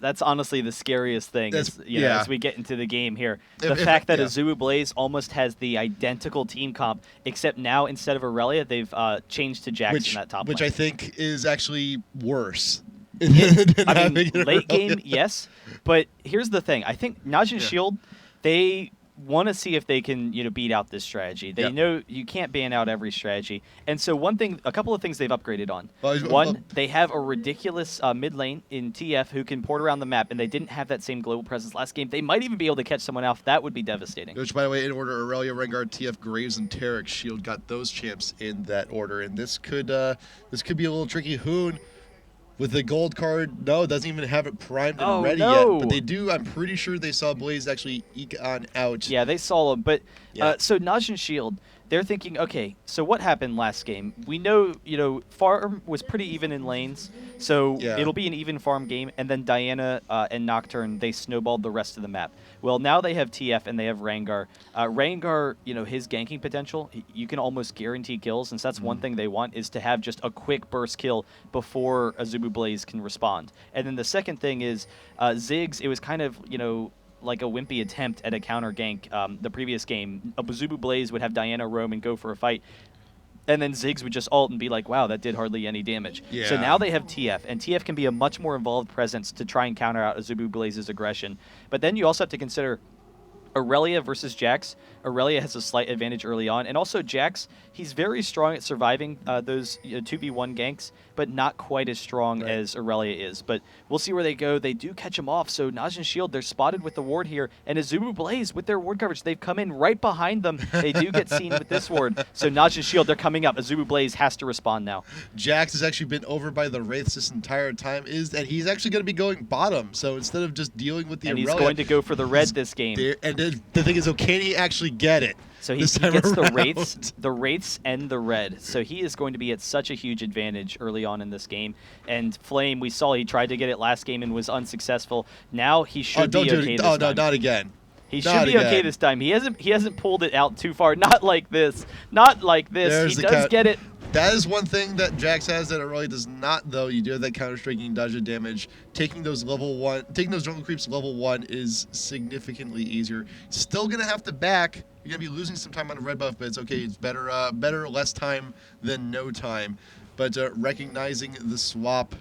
That's honestly the scariest thing as we get into the game here. The If fact that Azubu Blaze almost has the identical team comp, except now instead of Aurelia, they've changed to Jax in that top which lane. I think is actually worse. I mean, late game, yes. But here's the thing. I think Najin Shield, they want to see if they can, beat out this strategy. They know you can't ban out every strategy. And so a couple of things they've upgraded on. One, they have a ridiculous mid lane in TF who can port around the map, and they didn't have that same global presence last game. They might even be able to catch someone off. That would be devastating. Which, by the way, in order, Aurelia, Rengar, TF, Graves, and Tarek. Shield got those champs in that order. And this could be a little tricky. Hoon, with the gold card, doesn't even have it primed and ready yet. But they do, I'm pretty sure they saw Blaze actually eke on out. Yeah, they saw him. But so Najin Shield, they're thinking, okay, so what happened last game? We know, farm was pretty even in lanes, so it'll be an even farm game. And then Diana and Nocturne, they snowballed the rest of the map. Well, now they have TF and they have Rengar. Rengar, his ganking potential, you can almost guarantee kills, and so that's one thing they want, is to have just a quick burst kill before Azubu Blaze can respond. And then the second thing is Ziggs, it was kind of, like a wimpy attempt at a counter gank. The previous game, Azubu Blaze would have Diana roam and go for a fight, and then Ziggs would just ult and be like, wow, that did hardly any damage. Yeah. So now they have TF, and TF can be a much more involved presence to try and counter out Azubu Blaze's aggression. But then you also have to consider Aurelia versus Jax. Aurelia has a slight advantage early on, and also Jax, he's very strong at surviving those 2v1 ganks, but not quite as strong as Aurelia is. But we'll see where they go. They do catch him off, so Najin Shield, they're spotted with the ward here, and Azubu Blaze with their ward coverage, they've come in right behind them. They do get seen with this ward, so Najin Shield, they're coming up. Azubu Blaze has to respond now. Jax has actually been over by the Wraiths this entire time, and he's actually going to be going bottom, so instead of just dealing with the Aurelia, he's going to go for the red this game. And the thing is, can he actually get it? So he gets the Wraiths and the red. So he is going to be at such a huge advantage early on in this game. And Flame, we saw he tried to get it last game and was unsuccessful. Now he should be okay this time. No, not again. He should be okay this time. He hasn't pulled it out too far. Not like this. Not like this. He does get it. That is one thing that Jax has that Aurelia does not, though. You do have that counter-striking dodge damage. Taking those jungle creeps level 1 is significantly easier. Still gonna have to back. You're gonna be losing some time on a red buff, but it's okay. It's better less time than no time. But recognizing the swap.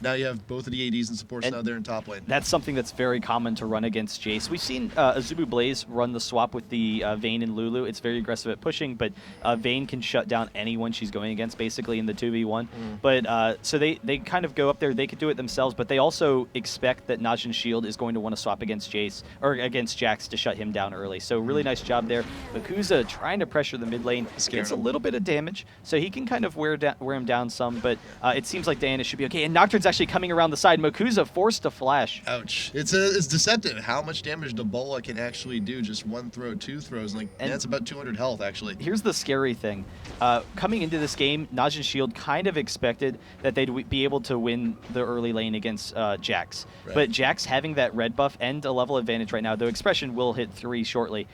Now you have both of the ADs and supports now there in top lane. That's something that's very common to run against Jace. We've seen Azubu Blaze run the swap with the Vayne and Lulu. It's very aggressive at pushing, but Vayne can shut down anyone she's going against basically in the 2v1. But so they kind of go up there. They could do it themselves, but they also expect that Najin Shield is going to want to swap against Jace or against Jax to shut him down early. So really nice job there. Makuza trying to pressure the mid lane. Gets a little bit of damage, so he can kind of wear him down some, but it seems like Diana should be okay. And Nocturne's actually coming around the side. Makuza forced to flash. Ouch. It's deceptive how much damage Debola can actually do. Just one throw, two throws. And that's about 200 health, actually. Here's the scary thing. Coming into this game, Najin Shield kind of expected that they'd be able to win the early lane against Jax. Right. But Jax having that red buff and a level advantage right now, though Expression will hit 3 shortly,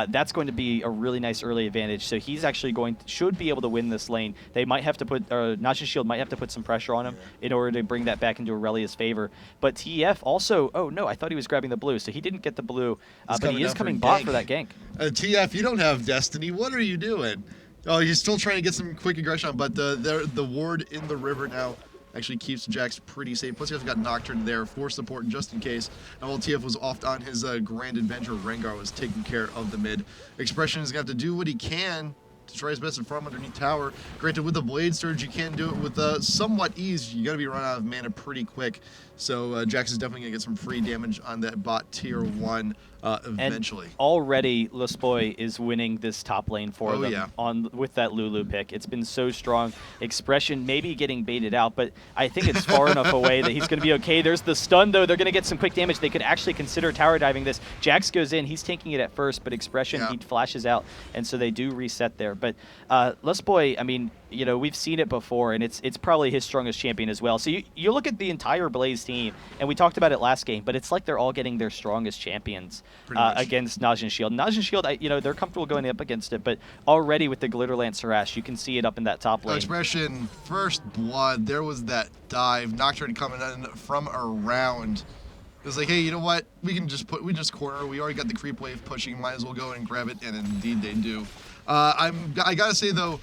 that's going to be a really nice early advantage. So he's actually should be able to win this lane. They might have to put, Najin Shield might have to put some pressure on him in order to bring that back into Aurelia's favor. But TF also, oh no, I thought he was grabbing the blue, so he didn't get the blue, but he is coming bot for that gank. TF, you don't have Destiny. What are you doing? Oh, he's still trying to get some quick aggression on, but the ward in the river now actually keeps Jax pretty safe. Plus, he also got Nocturne there for support just in case. And while TF was off on his grand adventure, Rengar was taking care of the mid. Expression is going to have to do what he can to try his best to farm underneath tower. Granted, with the Blade Surge, you can do it with somewhat ease. You got to be run out of mana pretty quick. So Jax is definitely going to get some free damage on that bot tier 1 eventually. And already, Luspoy is winning this top lane for them with that Lulu pick. It's been so strong. Expression maybe getting baited out, but I think it's far enough away that he's going to be okay. There's the stun, though. They're going to get some quick damage. They could actually consider tower diving this. Jax goes in. He's taking it at first, but Expression, he flashes out, and so they do reset there. But Luspoy, I mean, you know, we've seen it before, and it's probably his strongest champion as well. So you look at the entire Blaze team, and we talked about it last game, but it's like they're all getting their strongest champions against Najin Shield. Najin Shield, you know, they're comfortable going up against it, but already with the Glitter Lance Harass, you can see it up in that top lane. Expression, first blood, there was that dive. Nocturne coming in from around. It's like, hey, you know what? We just corner. We already got the creep wave pushing. Might as well go and grab it, and indeed they do. I gotta say though,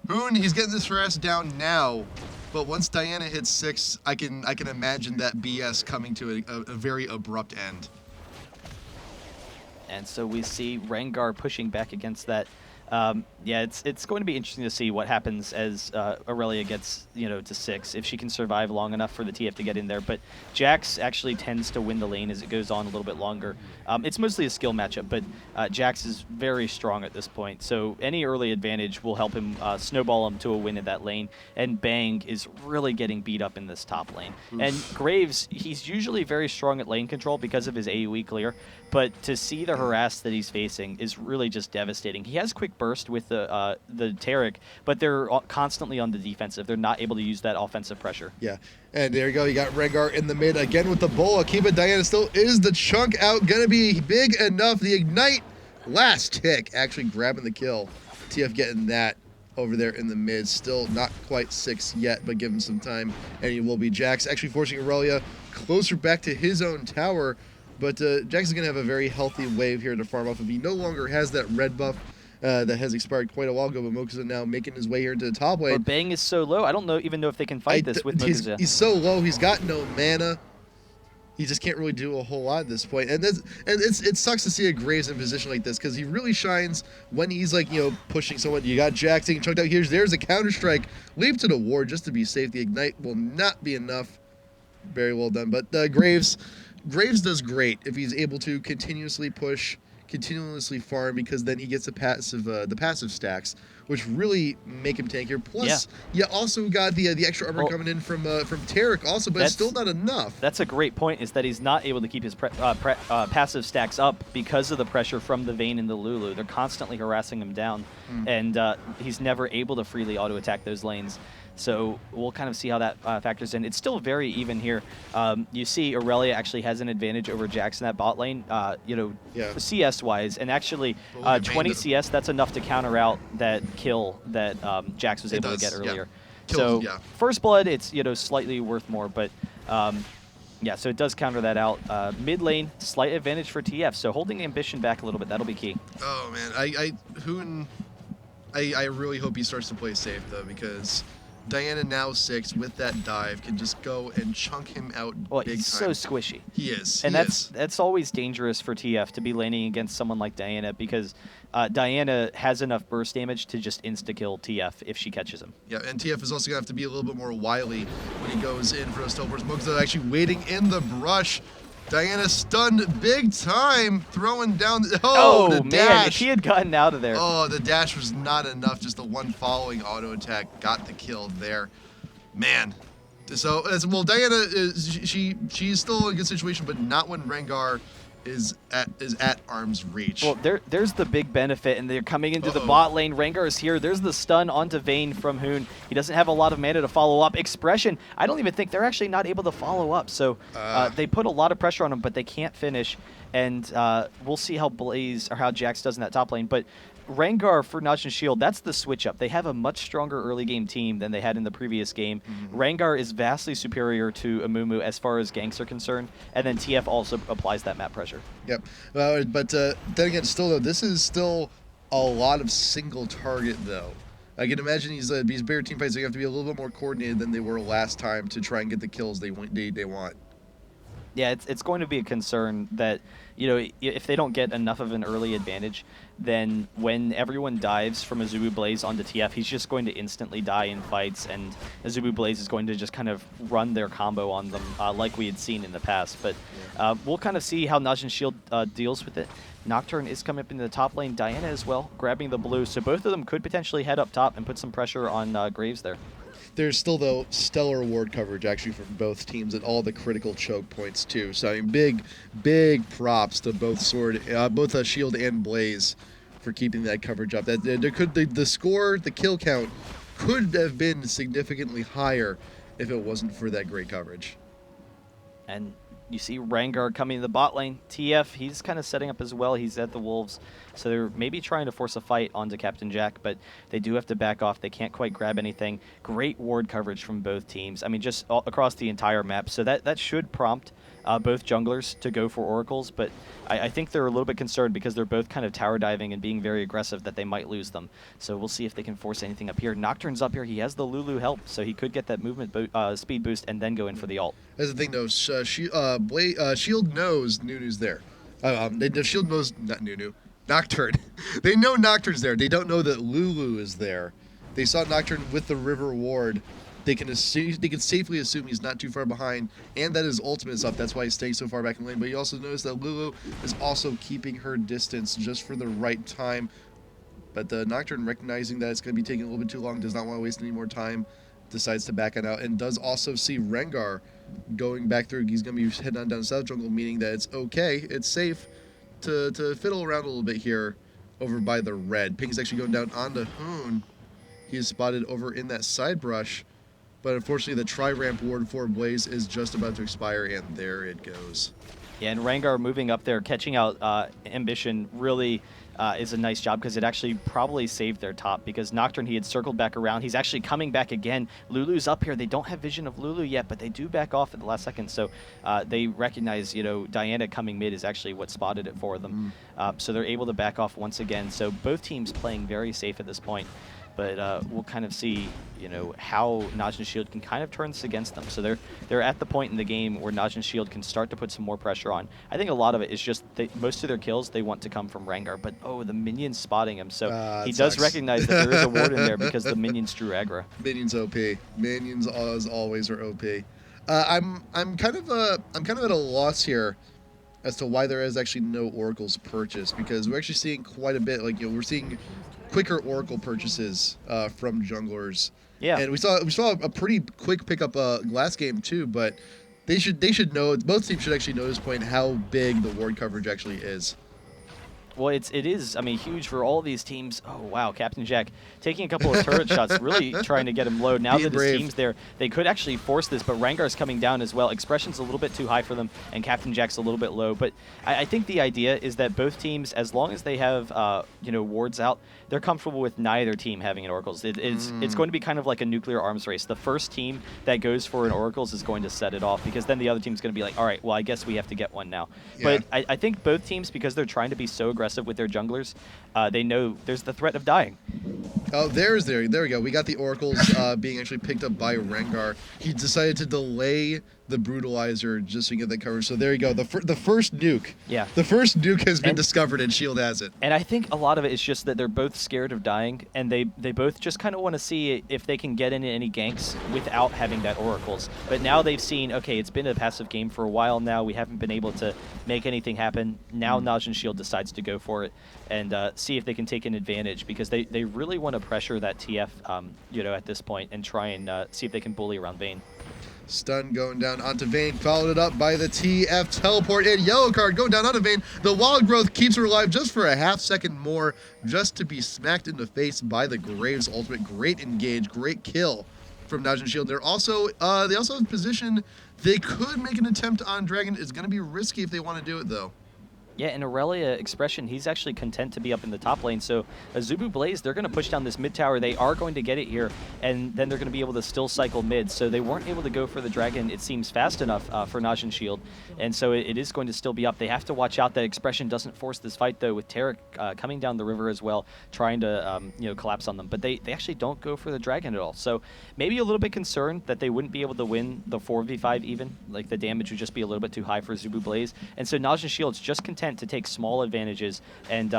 Hoon, he's getting this harass down now, but once Diana hits 6, I can imagine that BS coming to a very abrupt end. And so we see Rengar pushing back against that. Yeah, it's going to be interesting to see what happens as Aurelia gets to 6, if she can survive long enough for the TF to get in there. But Jax actually tends to win the lane as it goes on a little bit longer. It's mostly a skill matchup, but Jax is very strong at this point. So any early advantage will help him snowball him to a win in that lane. And Bang is really getting beat up in this top lane. Oof. And Graves, he's usually very strong at lane control because of his AoE clear. But to see the harass that he's facing is really just devastating. He has quick burst with the Taric, but they're constantly on the defensive. They're not able to use that offensive pressure. Yeah, and there you go. You got Rengar in the mid again with the bowl. Akiba Diana still is the chunk out. Gonna be big enough. The Ignite last tick actually grabbing the kill. TF getting that over there in the mid. Still not quite 6 yet, but give him some time, and he will be. Jax actually forcing Aurelia closer back to his own tower. But Jax is going to have a very healthy wave here to farm off of. He no longer has that red buff that has expired quite a while ago, but Mokuza now making his way here into the top lane. But Bang is so low. I don't even know if they can fight this with Mokuza. He's so low. He's got no mana. He just can't really do a whole lot at this point. And it sucks to see a Graves in a position like this because he really shines when he's like, pushing someone. You got Jax getting chunked out here. There's a counter-strike. Leap to the ward just to be safe. The Ignite will not be enough. Very well done. But Graves does great if he's able to continuously push, continuously farm, because then he gets the passive stacks, which really make him tankier. Plus, you also got the extra armor coming in from Taric also, but it's still not enough. That's a great point, is that he's not able to keep his passive stacks up because of the pressure from the Vayne and the Lulu. They're constantly harassing him down, and he's never able to freely auto-attack those lanes. So we'll kind of see how that factors in. It's still very even here. You see Aurelia actually has an advantage over Jax in that bot lane, CS-wise. And actually, 20 CS, that's enough to counter out that kill that Jax was able to get earlier. Yeah. So first blood, it's slightly worth more, but yeah, so it does counter that out. Mid lane, slight advantage for TF. So holding Ambition back a little bit, that'll be key. Oh man, I really hope he starts to play safe though, because Diana now 6 with that dive can just go and chunk him out big time. He's so squishy. He is. And that's always dangerous for TF to be laning against someone like Diana, because Diana has enough burst damage to just insta-kill TF if she catches him. Yeah, and TF is also going to have to be a little bit more wily when he goes in for those teleports. Mokuza actually waiting in the brush. Diana stunned big time, throwing down the dash. Man, if he had gotten out of there. Oh, the dash was not enough. Just the one following auto attack got the kill there. Man. So, well, Diana, she's still in a good situation, but not when Rengar is at arm's reach. Well, there's the big benefit, and they're coming into the bot lane. Rengar is here. There's the stun onto Vayne from Hoon. He doesn't have a lot of mana to follow up. Expression, I don't even think they're actually not able to follow up. So they put a lot of pressure on him, but they can't finish. And we'll see how Blaze or how Jax does in that top lane. But Rengar for Najin Shield, that's the switch up. They have a much stronger early game team than they had in the previous game. Rengar is vastly superior to Amumu as far as ganks are concerned, and then TF also applies that map pressure. Yep, but then again, still though, this is still a lot of single target though. I can imagine these bigger team fights, they have to be a little bit more coordinated than they were last time to try and get the kills they want. Yeah, it's going to be a concern that, if they don't get enough of an early advantage, then when everyone dives from Azubu Blaze onto TF, he's just going to instantly die in fights, and Azubu Blaze is going to just kind of run their combo on them like we had seen in the past. But we'll kind of see how Najin Shield deals with it. Nocturne is coming up into the top lane. Diana as well, grabbing the blue. So both of them could potentially head up top and put some pressure on Graves there. There's still, though, stellar ward coverage, actually, from both teams at all the critical choke points, too. So, I mean, big props to both Shield and Blaze for keeping that coverage up. The score, the kill count, could have been significantly higher if it wasn't for that great coverage. And you see Rengar coming in the bot lane. TF, he's kind of setting up as well. He's at the Wolves. So they're maybe trying to force a fight onto Captain Jack, but they do have to back off. They can't quite grab anything. Great ward coverage from both teams. I mean, just across the entire map. So that should prompt both junglers to go for oracles, but I think they're a little bit concerned because they're both kind of tower diving and being very aggressive that they might lose them. So we'll see if they can force anything up here. Nocturne's up here. He has the Lulu help, so he could get that movement speed boost and then go in for the ult. That's the thing, though. Shield knows Nunu's there. Shield knows not Nunu. Nocturne. They know Nocturne's there. They don't know that Lulu is there. They saw Nocturne with the River Ward. They can safely assume he's not too far behind, and that his ultimate is up. That's why he's staying so far back in lane. But you also notice that Lulu is also keeping her distance just for the right time. But the Nocturne, recognizing that it's going to be taking a little bit too long, does not want to waste any more time, decides to back it out, and does also see Rengar going back through. He's going to be heading on down South Jungle, meaning that it's okay, it's safe to fiddle around a little bit here over by the red. Ping is actually going down onto Hoon. He is spotted over in that side brush, but unfortunately the tri-ramp ward for Blaze is just about to expire, and there it goes. Yeah, and Rengar moving up there, catching out Ambition really is a nice job because it actually probably saved their top because Nocturne, he had circled back around. He's actually coming back again. Lulu's up here. They don't have vision of Lulu yet, but they do back off at the last second. So they recognize, Diana coming mid is actually what spotted it for them. So they're able to back off once again. So both teams playing very safe at this point. But we'll kind of see, how Najin Shield can kind of turn this against them. So they're at the point in the game where Najin Shield can start to put some more pressure on. I think a lot of it is just most of their kills they want to come from Rengar, but the minion's spotting him. So he does recognize that there is a ward in there because the minions drew aggro. Minions OP. Minions as always are OP. I'm kind of at a loss here as to why there is actually no oracles purchased, because we're actually seeing quite a bit. We're seeing quicker oracle purchases from junglers. Yeah, and we saw a pretty quick pickup last game too. But they should know. Both teams should actually know at this point how big the ward coverage actually is. Well, it is, huge for all these teams. Oh, wow, Captain Jack taking a couple of turret shots, really trying to get him low. Now that his team's there, they could actually force this, but Rengar's coming down as well. Expression's a little bit too high for them, and Captain Jack's a little bit low. But I think the idea is that both teams, as long as they have, wards out, they're comfortable with neither team having an Oracles. It's going to be kind of like a nuclear arms race. The first team that goes for an Oracles is going to set it off, because then the other team's going to be like, all right, well, I guess we have to get one now. Yeah. But I think both teams, because they're trying to be so aggressive with their junglers, they know there's the threat of dying. Oh, there we go. We got the oracles being actually picked up by Rengar. He decided to delay the brutalizer just to get that coverage. So there you go. The first nuke. Yeah. The first nuke has been discovered, and Shield has it. And I think a lot of it is just that they're both scared of dying, and they both just kind of want to see if they can get into any ganks without having that oracles. But now they've seen, okay, it's been a passive game for a while now. We haven't been able to make anything happen. Now Najin Shield decides to go for it and see if they can take an advantage, because they really want to pressure that TF, at this point, and try and see if they can bully around Vayne. Stun going down onto Vayne, followed it up by the TF teleport, and yellow card going down onto Vayne. The wild growth keeps her alive just for a half second more, just to be smacked in the face by the Graves ultimate. Great engage, great kill from Najin Shield. They also have position. They could make an attempt on Dragon. It's going to be risky if they want to do it, though. Yeah, and Aurelia Expression, he's actually content to be up in the top lane. So Azubu Blaze, they're going to push down this mid tower. They are going to get it here, and then they're going to be able to still cycle mid. So they weren't able to go for the Dragon, it seems, fast enough for Najin Shield. And so it is going to still be up. They have to watch out that Expression doesn't force this fight, though, with Tarek coming down the river as well, trying to collapse on them. But they actually don't go for the Dragon at all. So maybe a little bit concerned that they wouldn't be able to win the 4v5 even. Like, the damage would just be a little bit too high for Azubu Blaze. And so Najin Shield's just content to take small advantages and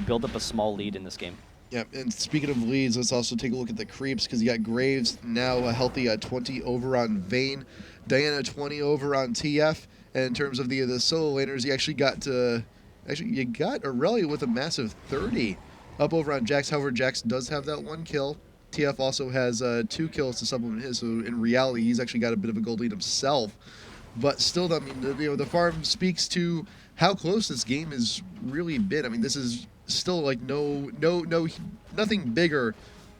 build up a small lead in this game. Yeah, and speaking of leads, let's also take a look at the creeps, because you got Graves now a healthy 20 over on Vayne, Diana 20 over on TF, and in terms of the solo laners, you actually got Aurelia with a massive 30 up over on Jax. However, Jax does have that one kill. TF also has 2 kills to supplement his, so in reality, he's actually got a bit of a gold lead himself. But still, I mean, the farm speaks to how close this game has really been. I mean, this is still like nothing bigger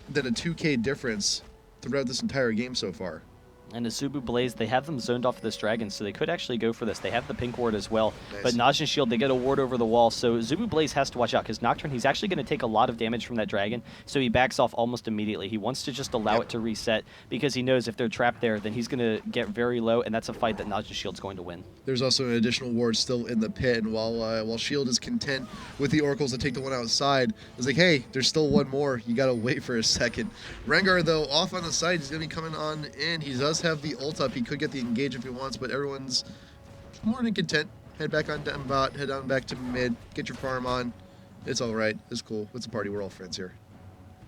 than a 2K difference throughout this entire game so far. And Azubu Blaze, they have them zoned off this dragon, so they could actually go for this. They have the pink ward as well. Nice. But Najin Shield, they get a ward over the wall, so Azubu Blaze has to watch out, because Nocturne, he's actually going to take a lot of damage from that dragon, so he backs off almost immediately. He wants to just allow it to reset, because he knows if they're trapped there, then he's going to get very low, and that's a fight that Najin Shield's going to win. There's also an additional ward still in the pit, and while Shield is content with the Oracles to take the one outside, it's like, hey, there's still one more. You got to wait for a second. Rengar, though, off on the side, he's going to be coming on in. He does have the ult up. He could get the engage if he wants, but everyone's more than content. Head back on down bot, head on back to mid, get your farm on. It's all right. It's cool. It's a party. We're all friends here.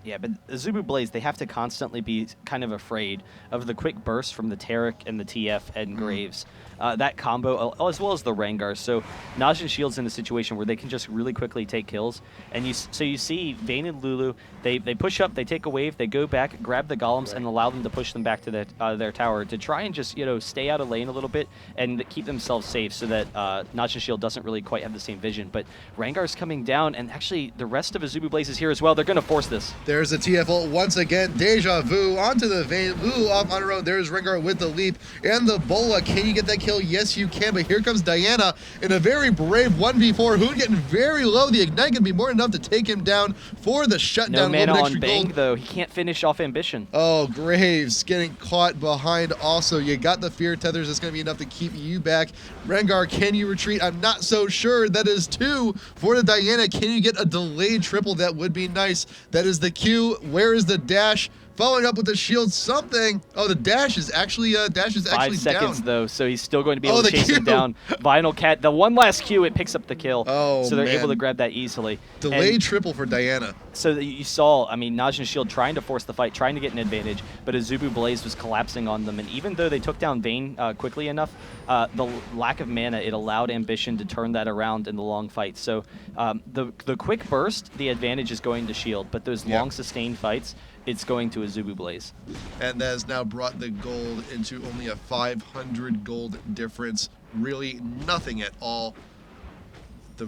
Yeah, but Azubu Blaze, they have to constantly be kind of afraid of the quick burst from the Taric and the TF and Graves. That combo, as well as the Rengar. So Najin Shield's in a situation where they can just really quickly take kills. And so you see Vayne and Lulu, they push up, they take a wave, they go back, grab the golems, and allow them to push them back to their tower to try and just, stay out of lane a little bit and keep themselves safe so that Najin Shield doesn't really quite have the same vision. But Rengar's coming down, and actually the rest of Azubu Blaze is here as well. They're going to force this. There's the TF ult once again. Deja vu onto the Vayne. Lulu off on her own. There's Rengar with the leap and the Bola. Can you get that kill? Yes, you can, but here comes Diana in a very brave 1v4. Hoon getting very low. The Ignite going to be more than enough to take him down for the shutdown. No mana on Bang, though. He can't finish off Ambition. Oh, Graves getting caught behind also. You got the Fear Tethers. That's going to be enough to keep you back. Rengar, can you retreat? I'm not so sure. That is 2 for the Diana. Can you get a delayed triple? That would be nice. That is the Q. Where is the dash? Following up with the shield, something. Oh, the dash is actually 5 seconds down. Though, so he's still going to be able to chase him down. Vinyl Cat, the one last Q, it picks up the kill. Oh, so they're able to grab that easily. Delayed triple for Diana. So you saw, Najin Shield trying to force the fight, trying to get an advantage, but Azubu Blaze was collapsing on them. And even though they took down Vayne quickly enough, the lack of mana, it allowed Ambition to turn that around in the long fight. So the quick burst, the advantage is going to Shield, but those long sustained fights, it's going to Azubu Blaze. And that has now brought the gold into only a 500 gold difference. Really nothing at all. The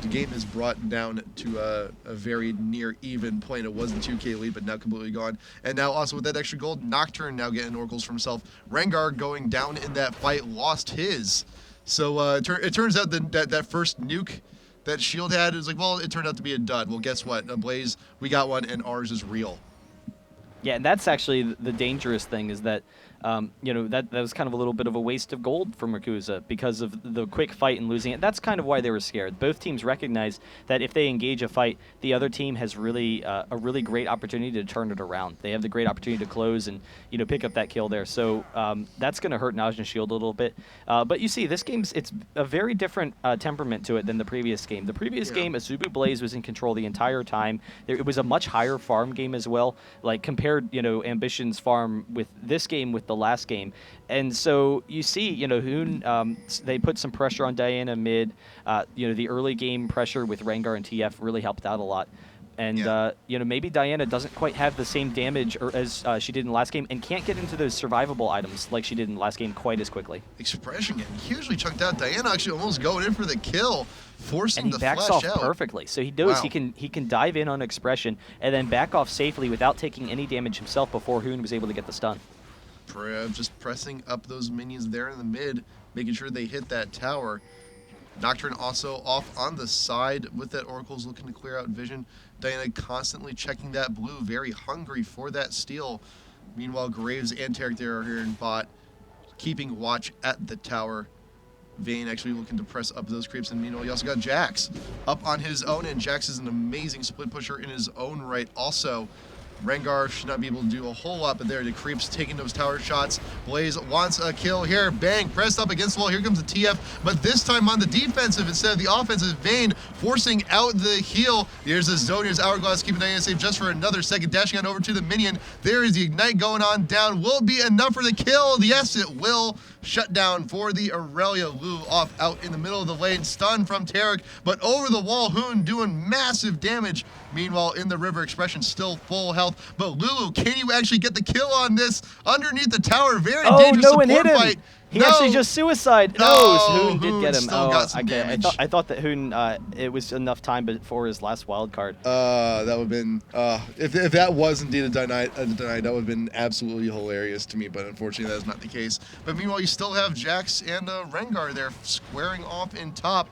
game is brought down to a very near even point. It was the 2K lead, but now completely gone. And now also with that extra gold, Nocturne now getting oracles for himself. Rengar going down in that fight, lost his. So it turns out that first nuke that Shield had is like, well, it turned out to be a dud. Well, guess what? A Blaze, we got one, and ours is real. Yeah, and that's actually the dangerous thing is that, that was kind of a little bit of a waste of gold for Merkuza because of the quick fight and losing it. That's kind of why they were scared. Both teams recognize that if they engage a fight, the other team has really a really great opportunity to turn it around. They have the great opportunity to close and pick up that kill there. So that's going to hurt Najin Shield a little bit. But you see, this game's it's a very different temperament to it than the previous game. The previous game, Azubu Blaze was in control the entire time. It was a much higher farm game as well, like compared Ambition's farm with this game with the last game. And so you see, Hoon, they put some pressure on Diana mid. The early game pressure with Rengar and TF really helped out a lot. And, maybe Diana doesn't quite have the same damage as she did in the last game and can't get into those survivable items like she did in the last game quite as quickly. Expression getting hugely chunked out. Diana actually almost going in for the kill, forcing the flash out. And he backs off perfectly. So he knows he can dive in on Expression and then back off safely without taking any damage himself before Hoon was able to get the stun. Just pressing up those minions there in the mid, making sure they hit that tower. Nocturne also off on the side with that Oracle's looking to clear out vision. Diana constantly checking that blue, very hungry for that steal. Meanwhile, Graves and Taric there are here in bot, keeping watch at the tower. Vayne actually looking to press up those creeps, and meanwhile, you also got Jax up on his own, and Jax is an amazing split pusher in his own right also. Rengar should not be able to do a whole lot, but there the creeps taking those tower shots. Blaze wants a kill here. Bang, pressed up against the wall. Here comes the TF, but this time on the defensive instead of the offensive. Vayne forcing out the heal. Here's the Zonier's Hourglass, keeping Diana safe just for another second. Dashing on over to the minion. There is the Ignite going on down. Will be enough for the kill. Yes, it will. Shut down for the Aurelia. Lulu off out in the middle of the lane. Stun from Taric, but over the wall, Hoon doing massive damage. Meanwhile, in the river, Expression still full health. But Lulu, can you actually get the kill on this? Underneath the tower, very dangerous support fight. He actually just suicide. No, Hoon did get him. Still got some damage. I thought that Hoon, it was enough time before his last wild card. That would have been, if that was indeed a deny, that would have been absolutely hilarious to me, but unfortunately that is not the case. But meanwhile, you still have Jax and Rengar there squaring off in top.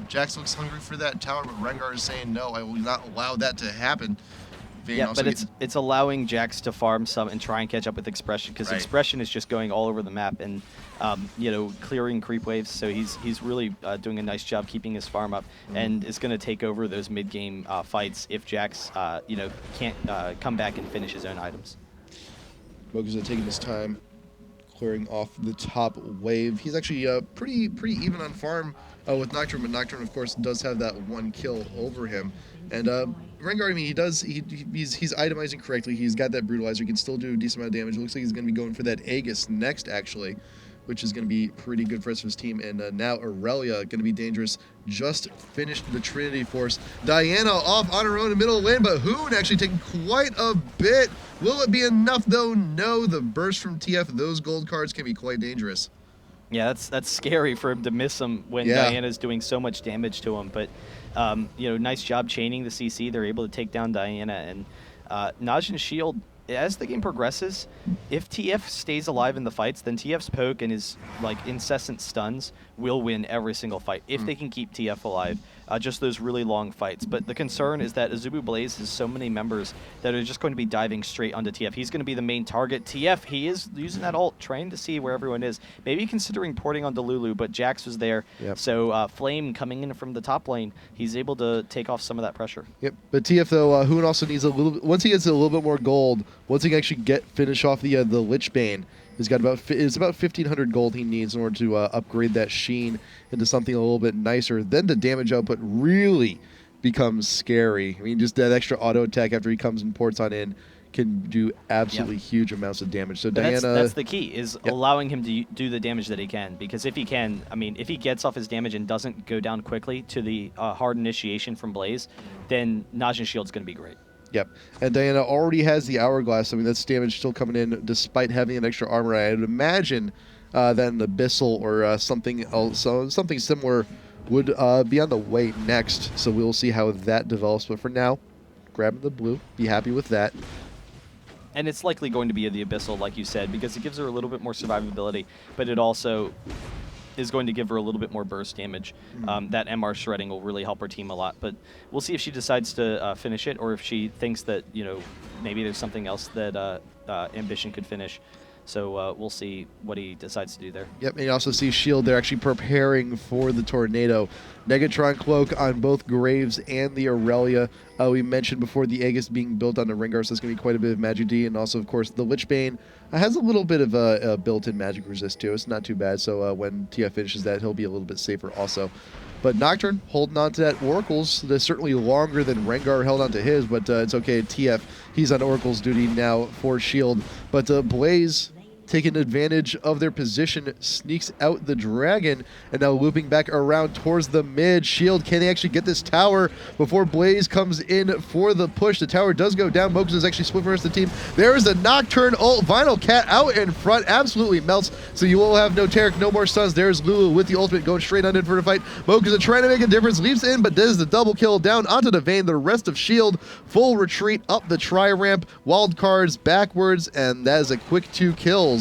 Jax looks hungry for that tower, but Rengar is saying, no, I will not allow that to happen. Yeah, but it's allowing Jax to farm some and try and catch up with Expression, because Expression is just going all over the map and clearing creep waves. So he's really doing a nice job keeping his farm up, and is going to take over those mid game fights if Jax can't come back and finish his own items. Mokuza taking his time, clearing off the top wave. He's actually pretty even on farm with Nocturne, but Nocturne of course does have that one kill over him. And Rengar, I mean, he's itemizing correctly. He's got that Brutalizer. He can still do a decent amount of damage. It looks like he's going to be going for that Aegis next, actually, which is going to be pretty good for his team. And now Aurelia going to be dangerous. Just finished the Trinity Force. Diana off on her own in the middle of the lane, but Hoon actually taking quite a bit. Will it be enough, though? No. The burst from TF, those gold cards can be quite dangerous. Yeah, that's scary for him to miss him when Diana's doing so much damage to him. But, nice job chaining the CC. They're able to take down Diana. And Najin's shield, as the game progresses, if TF stays alive in the fights, then TF's poke and his incessant stuns will win every single fight if they can keep TF alive. Just those really long fights. But the concern is that Azubu Blaze has so many members that are just going to be diving straight onto TF. He's going to be the main target. TF, he is using that ult, trying to see where everyone is. Maybe considering porting onto Lulu, but Jax was there. Yep. So Flame coming in from the top lane, he's able to take off some of that pressure. Yep. But TF, though, Hoon also needs a little bit, once he gets a little bit more gold, once he can actually finish off the Lich Bane, it's about 1,500 gold he needs in order to upgrade that Sheen into something a little bit nicer. Then the damage output really becomes scary. I mean, just that extra auto attack after he comes and ports on in can do absolutely huge amounts of damage. So Diana, that's the key, is allowing him to do the damage that he can. Because if he can, I mean, if he gets off his damage and doesn't go down quickly to the hard initiation from Blaze, then Najin's shield's going to be great. Yep, and Diana already has the Hourglass. I mean, that's damage still coming in despite having an extra armor. I would imagine that an Abyssal or something else, something similar would be on the way next. So we'll see how that develops. But for now, grab the blue. Be happy with that. And it's likely going to be the Abyssal, like you said, because it gives her a little bit more survivability, but it also is going to give her a little bit more burst damage. That MR shredding will really help her team a lot. But we'll see if she decides to finish it, or if she thinks that, maybe there's something else that Ambition could finish. So we'll see what he decides to do there. Yep, and you also see Shield, they're actually preparing for the Tornado. Negatron Cloak on both Graves and the Aurelia. We mentioned before the Aegis being built on the Rengar, so it's going to be quite a bit of Magic D. And also, of course, the Lich Bane has a little bit of a built-in Magic Resist, too. It's not too bad, so when TF finishes that, he'll be a little bit safer also. But Nocturne holding on to that Oracle's. That's certainly longer than Rengar held on to his, but it's okay. TF, he's on Oracle's duty now for Shield. But Blaze, taking advantage of their position, sneaks out the Dragon, and now looping back around towards the mid. Shield, can they actually get this tower before Blaze comes in for the push? The tower does go down. Mokus is actually split for the rest of the team. There is the Nocturne ult. Vinyl Cat out in front, absolutely melts, so you will have no Taric, no more stuns. There's Lulu with the ultimate going straight on in for the fight. Mokus is trying to make a difference, leaps in, but does the double kill down onto the Vayne. The rest of Shield, full retreat up the tri-ramp, wild cards backwards, and that is a quick 2 kills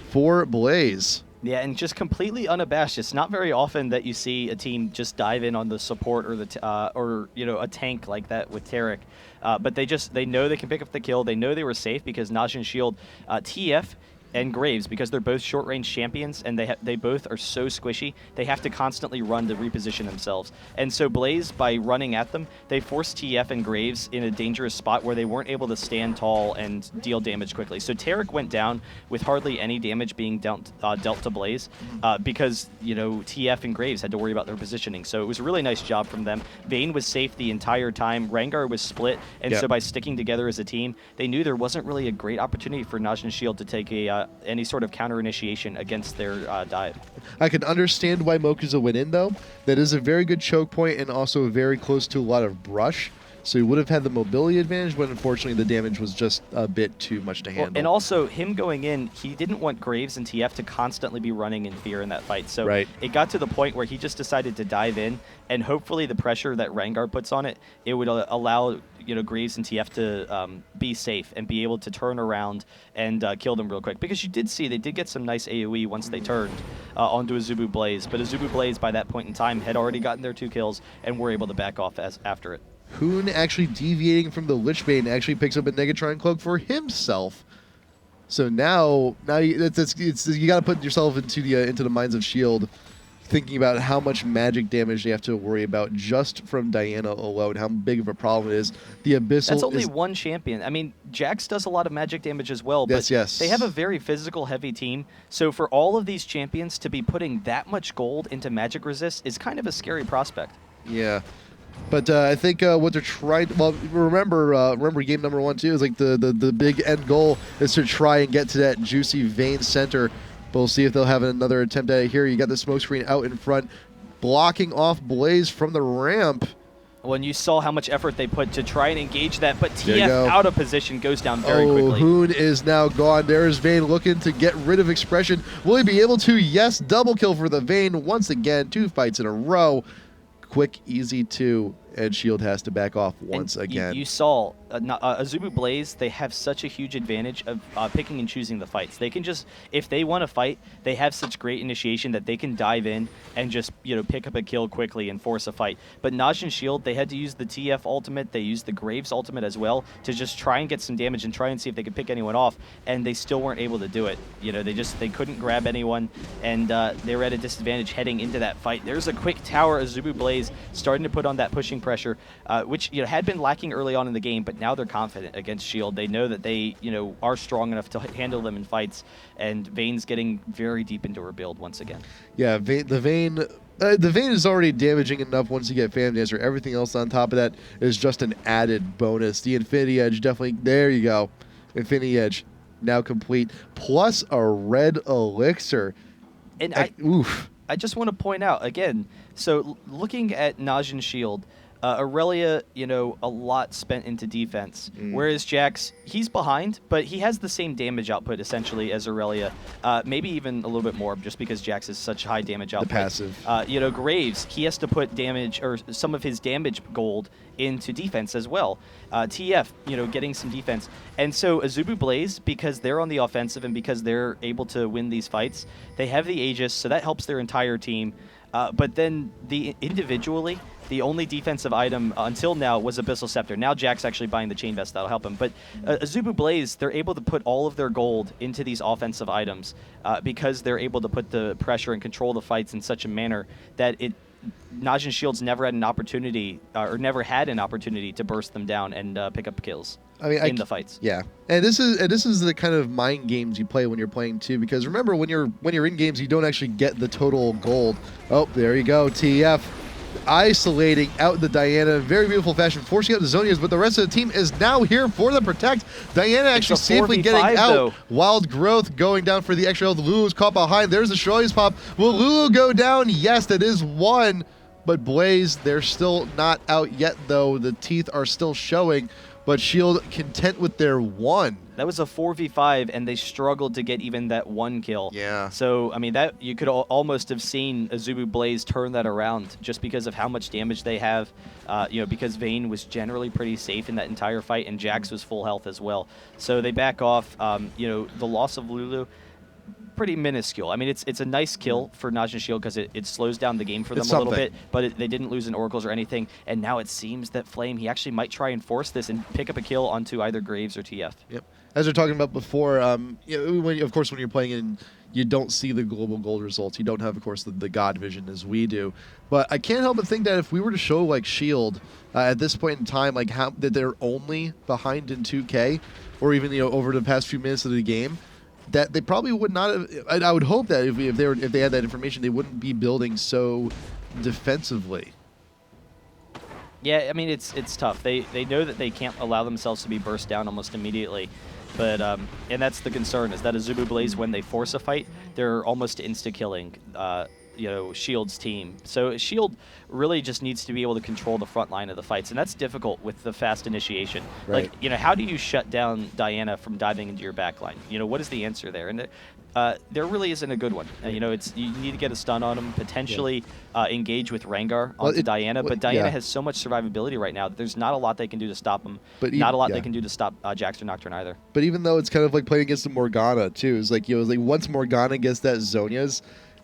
for Blaze. Yeah, and just completely unabashed. It's not very often that you see a team just dive in on the support or the a tank like that with Taric. But they know they can pick up the kill. They know they were safe because Najin Shield, TF and Graves, because they're both short-range champions and they both are so squishy, they have to constantly run to reposition themselves. And so Blaze, by running at them, they forced TF and Graves in a dangerous spot where they weren't able to stand tall and deal damage quickly. So Taric went down with hardly any damage being dealt to Blaze because TF and Graves had to worry about their positioning. So it was a really nice job from them. Vayne was safe the entire time. Rengar was split, and so by sticking together as a team, they knew there wasn't really a great opportunity for Najin Shield to take any sort of counter initiation against their dive. I can understand why Mokuza went in, though. That is a very good choke point and also very close to a lot of brush. so he would have had the mobility advantage, but unfortunately the damage was just a bit too much to handle. And also, him going in, he didn't want Graves and TF to constantly be running in fear in that fight. So it got to the point where he just decided to dive in, and hopefully the pressure that Rengar puts on it, it would allow Graves and TF to be safe and be able to turn around and kill them real quick. Because you did see they did get some nice AoE once they turned onto Azubu Blaze, but Azubu Blaze by that point in time had already gotten their 2 kills and were able to back off after it. Hoon actually deviating from the Lich Bane actually picks up a Negatron Cloak for himself. So now you got to put yourself into the minds of Shield, thinking about how much magic damage they have to worry about just from Diana alone, how big of a problem it is. The Abyssal. That's only one champion. I mean, Jax does a lot of magic damage as well, but they have a very physical heavy team. So for all of these champions to be putting that much gold into magic resist is kind of a scary prospect. Yeah. But I think what they're trying, well, remember game number 1 too, is like the big end goal is to try and get to that juicy Vayne center. But we'll see if they'll have another attempt at it here. You got the smoke screen out in front, blocking off Blaze from the ramp. When you saw how much effort they put to try and engage that, but TF out of position goes down very quickly. Hoon is now gone. There's Vayne looking to get rid of Expression. Will he be able to? Yes, double kill for the Vayne once again. 2 fights in a row. Quick, easy 2, and Shield has to back off once again. You saw Azubu Blaze, they have such a huge advantage of picking and choosing the fights. They can just, if they want to fight, they have such great initiation that they can dive in and just pick up a kill quickly and force a fight. But Najin Shield, they had to use the TF ultimate, they used the Graves ultimate as well to just try and get some damage and try and see if they could pick anyone off, and they still weren't able to do it. They couldn't grab anyone, and they were at a disadvantage heading into that fight. There's a quick tower. Azubu Blaze starting to put on that pushing pressure, which had been lacking early on in the game, but now they're confident against Shield. They know that they are strong enough to handle them in fights, and Vayne's getting very deep into her build once again. Yeah, the Vayne is already damaging enough once you get Phantom Dancer. Everything else on top of that is just an added bonus. The Infinity Edge definitely, there you go. Infinity Edge now complete, plus a red elixir. And I just want to point out again, so looking at Najin Shield, Aurelia, a lot spent into defense, whereas Jax, he's behind, but he has the same damage output essentially as Aurelia, maybe even a little bit more, just because Jax is such high damage output. The passive. Graves, he has to put damage, or some of his damage gold, into defense as well. TF, getting some defense. And so Azubu Blaze, because they're on the offensive and because they're able to win these fights, they have the Aegis, so that helps their entire team. But then individually, the only defensive item until now was Abyssal Scepter. Now Jack's actually buying the Chain Vest. That'll help him. But Azubu Blaze, they're able to put all of their gold into these offensive items because they're able to put the pressure and control the fights in such a manner that Najin Shields never had an opportunity to burst them down and pick up kills in the fights. Yeah, and this is the kind of mind games you play when you're playing too. Because remember, when you're in games, you don't actually get the total gold. Oh, there you go, TF. Isolating out the Diana in very beautiful fashion, forcing out the Zonias, but the rest of the team is now here for the protect. Diana actually safely getting out. Though. Wild Growth going down for the extra health. Lulu's caught behind. There's the Shirley's pop. Will Lulu go down? Yes, that is 1. But Blaze, they're still not out yet, though. The teeth are still showing, but Shield content with their 1. That was a 4v5, and they struggled to get even that 1 kill. Yeah. So, I mean, that you could almost have seen Azubu Blaze turn that around just because of how much damage they have. Because Vayne was generally pretty safe in that entire fight, and Jax was full health as well. So they back off. The loss of Lulu, pretty minuscule. I mean, it's a nice kill for Najin Shield because it slows down the game for them a little bit, but they didn't lose in Oracles or anything. And now it seems that Flame, he actually might try and force this and pick up a kill onto either Graves or TF. Yep. As we are talking about before, when you're playing in, you don't see the global gold results. You don't have, of course, the God vision as we do. But I can't help but think that if we were to show like Shield at this point in time, like that they're only behind in 2K, or even over the past few minutes of the game, that they probably would not have. I would hope that if they had that information, they wouldn't be building so defensively. Yeah, I mean it's tough. They know that they can't allow themselves to be burst down almost immediately. But and that's the concern, is that Azubu Blaze, when they force a fight, they're almost insta-killing Shield's team. So Shield really just needs to be able to control the front line of the fights, and that's difficult with the fast initiation. Right. Like, how do you shut down Diana from diving into your backline? What is the answer there? And there really isn't a good one. You need to get a stun on him, potentially engage with Rengar onto Diana, but Diana has so much survivability right now that there's not a lot they can do to stop him. But not a lot they can do to stop Jax or Nocturne either. But even though it's kind of like playing against the Morgana too, it's like once Morgana gets that Zhonya's,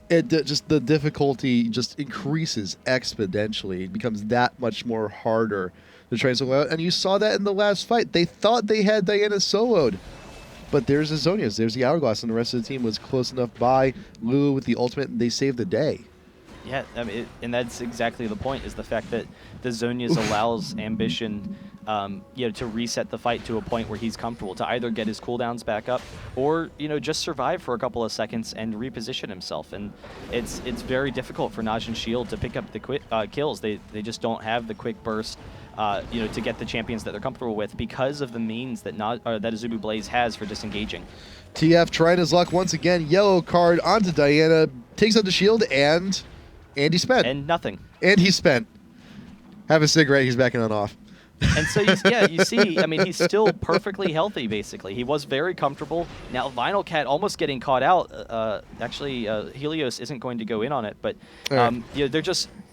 just the difficulty just increases exponentially. It becomes that much more harder to try and solo out. And you saw that in the last fight. They thought they had Diana soloed. But there's the Zhonya's, there's the Hourglass, and the rest of the team was close enough by. Lulu with the ultimate, and they saved the day. Yeah, I mean, and that's exactly the point, is the fact that the Zhonya's allows Ambition to reset the fight to a point where he's comfortable, to either get his cooldowns back up or, just survive for a couple of seconds and reposition himself. And it's very difficult for Najin Shield to pick up the quick kills. They just don't have the quick burst to get the champions that they're comfortable with because of the means that Azubu Blaze has for disengaging. TF trying his luck once again. Yellow card onto Diana, takes out the shield, and he spent. And nothing. And he spent. Have a cigarette, he's backing on off. And so, you see, I mean, he's still perfectly healthy, basically. He was very comfortable. Now, Vinyl Cat almost getting caught out. Actually, Helios isn't going to go in on it, but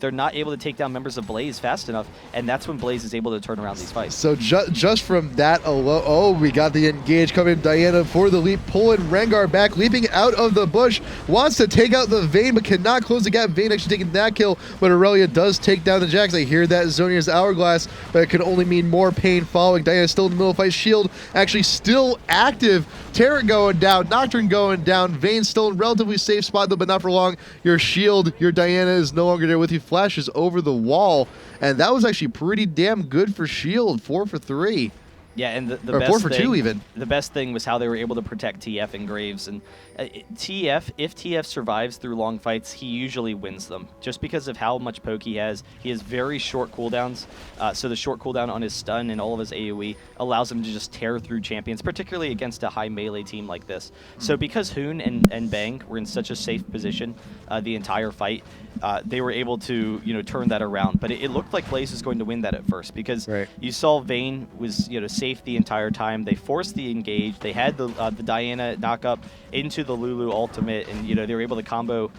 they're not able to take down members of Blaze fast enough, and that's when Blaze is able to turn around these fights. So just from that alone, we got the engage coming. Diana for the leap, pulling Rengar back, leaping out of the bush, wants to take out the Vayne, but cannot close the gap. Vayne actually taking that kill, but Aurelia does take down the Jax. I hear that Zhonya's Hourglass, but it can only mean more pain following. Diana still in the middle of the fight. Shield actually still active. Terran going down, Nocturne going down. Vayne still in relatively safe spot though, but not for long. Your Shield, your Diana is no longer there with you. Flashes over the wall, and that was actually pretty damn good for Shield. 4 for 3. Yeah, and the best 4 for 2 even. The best thing was how they were able to protect TF and Graves. And if TF survives through long fights, he usually wins them. Just because of how much poke he has very short cooldowns. So the short cooldown on his stun and all of his AoE allows him to just tear through champions, particularly against a high melee team like this. So because Hoon and Bang were in such a safe position the entire fight, they were able to turn that around. But it looked like Blaze was going to win that at first, because you saw Vayne was safe the entire time. They forced the engage. They had the Diana knock up into the Lulu ultimate, and they were able to combo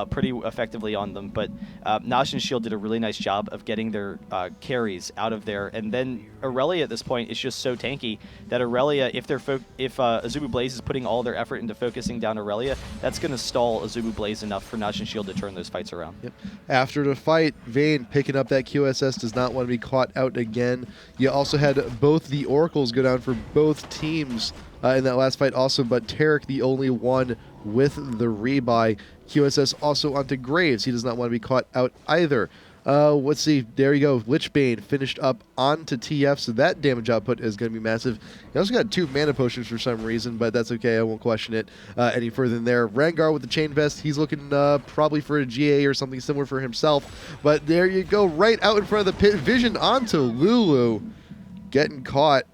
pretty effectively on them. But Najin Shield did a really nice job of getting their carries out of there. And then Aurelia at this point is just so tanky that Aurelia, if Azubu Blaze is putting all their effort into focusing down Aurelia, that's going to stall Azubu Blaze enough for Najin Shield to turn those fights around. Yep. After the fight, Vayne picking up that QSS, does not want to be caught out again. You also had both the Oracles go down for both teams in that last fight also, but Tarek the only one with the rebuy. QSS also onto Graves. He does not want to be caught out either. Let's see. There you go. Lichbane finished up onto TF, so that damage output is going to be massive. He also got 2 mana potions for some reason, but that's okay. I won't question it any further than there. Rengar with the chain vest. He's looking probably for a GA or something similar for himself. But there you go. Right out in front of the pit. Vision onto Lulu. Getting caught.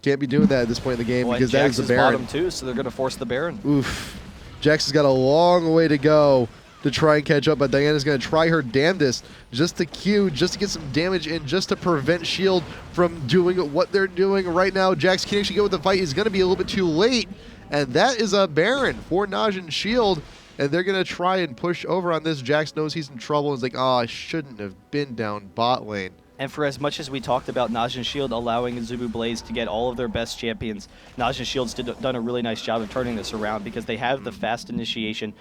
Can't be doing that at this point in the game, because that is the Baron. Bottom too, so they're going to force the Baron. Oof. Jax has got a long way to go to try and catch up, but Diana's going to try her damnedest just to Q, just to get some damage in, just to prevent Shield from doing what they're doing right now. Jax can actually go with the fight. He's going to be a little bit too late, and that is a Baron for Najin Shield, and they're going to try and push over on this. Jax knows he's in trouble. He's like, oh, I shouldn't have been down bot lane. And for as much as we talked about Najin Shield allowing Azubu Blaze to get all of their best champions, Najin Shield's done a really nice job of turning this around, because they have the fast initiation